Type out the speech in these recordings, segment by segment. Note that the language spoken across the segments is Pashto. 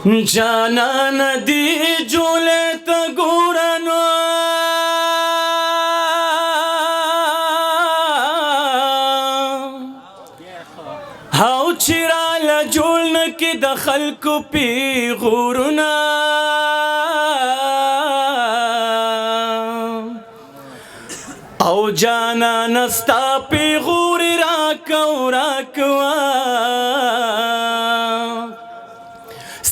جانا ندی جولے تا گورنو هاو چرال جولن کی د خلکو پی غورنا او جانا نستا پی غوری راکو راکوا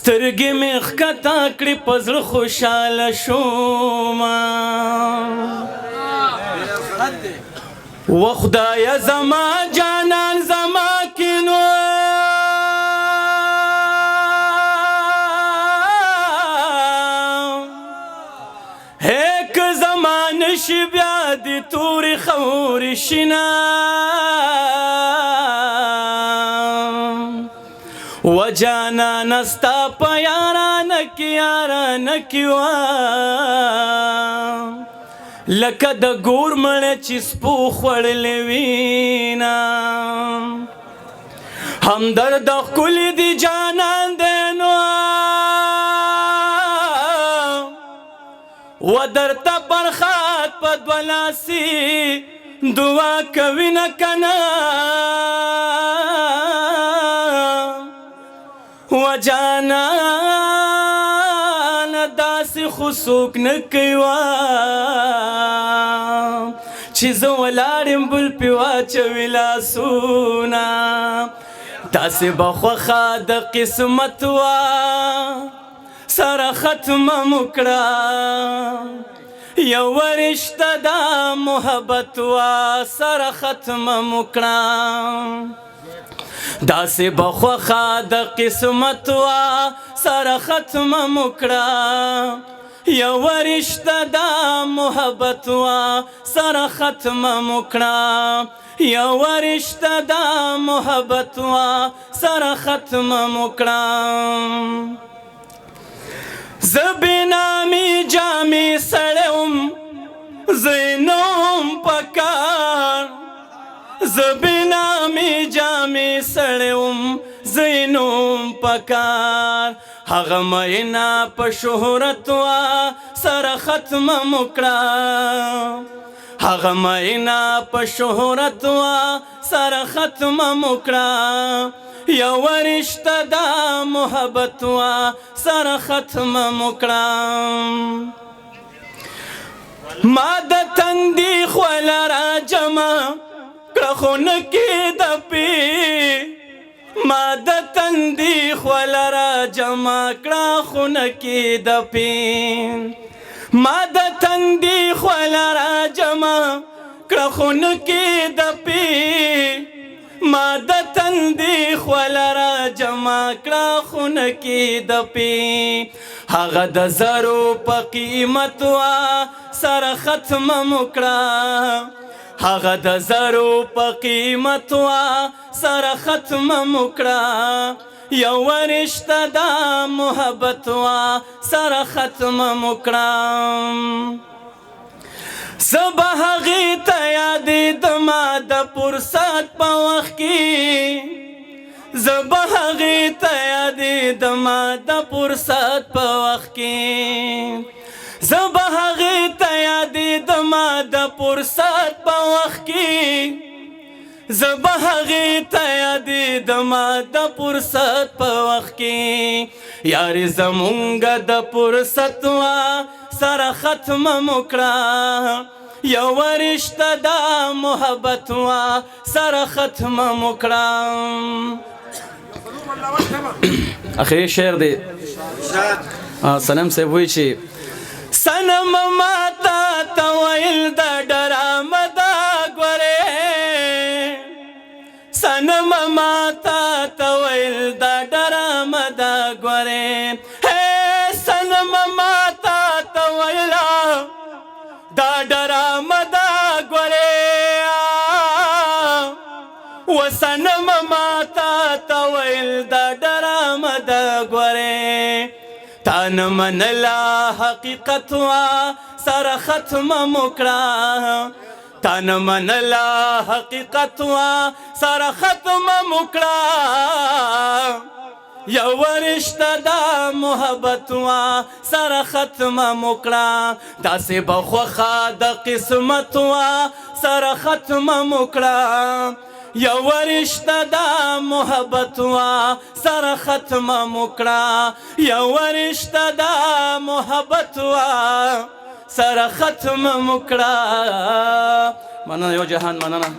سترګې مې ښکته کړې په زړه خوشحاله شومه و خدایه زما جانان زما کینو هیک زما نشي بیا د تورې خورې شینه و جانا نستا پا یاران کیوا لکه د ګور مړه چې سپو خوړلې وینا همدرد ښکلی دی جانان دی نو و درته برخات په دوه لاسي دعا کوي نه کنه و جانان داسې خو څوک نه کوي چې زه ولاړ یم بل پې واچوي لاسونه داسې به خوښه د قسمت وه سره ختمه مو کړه یوه رشته دا محبت وه سره ختمه مو کړه داسې به خوښه د قسمت وه سره ختمه مو کړه یوه رشته دا محبت وه سره ختمه مو کړه یوه رشته دا محبت وه سره ختمه مو کړه زه بېنامې جامې سړی وم زه یې نه وم په کار زه بېنامې جامې سړی وم زه یې نه وم په کار هغه مینا په شهرت وه سره ختمه مو کړه هغه مینا په شهرت وه سره ختمه مو کړه یوه رشته دا محبت وه سره ختمه مو کړه ما د تندي خوله راجمه کړه خونه کې د پی ما د تندي خوله راجمه کړه خونه کې د پی ما د تندي خوله راجمه کړه خونه کې د پی ما د تندي خوله راجمه کړه خونه کې د پی هغه د زرو په قیمت وه سره ختمه مو کړه هغه د زرو په قیمت وه سره ختمه مو کړه یوه رشته دا محبت وه سره ختمه مو کړه زه به هغې ته یادېدمه د فرصت په وخت کې زه به هغې ته یادېدمه د فرصت په وخت کې زه به هغې ته یادېدمه د فرصت په وخت کې زه به هغې ته یادېدمه د فرصت په وخت کې یارې زمونږ د فرصت وه سره ختمه مو کړه یوه رشته دا محبت وه سره ختمه مو کړه اخري شعر دی صنم صاحب وایي چې صنم ماته ته ویل د ډرامه ده ګورې صنم ماته ته ویل د ډرامه ده ګورې صنم ماته ته ویل دا ډرامه ده ګورې و صنم ماته ته ویل دا ډرامه ده ګورې تا نه منله حقیقت وه سره ختمه مو کړه تن منلا حقیقت وا سره ختم مکړه یو رشته دا محبت وا سره ختمه مکړه داسې به خوښه د قسمت وا سره ختمه مکړه یو رشته دا محبت وا سره ختمه مکړه یو رشته دا محبت وا سره ختمه مکړه. مننه یو جهان مننه.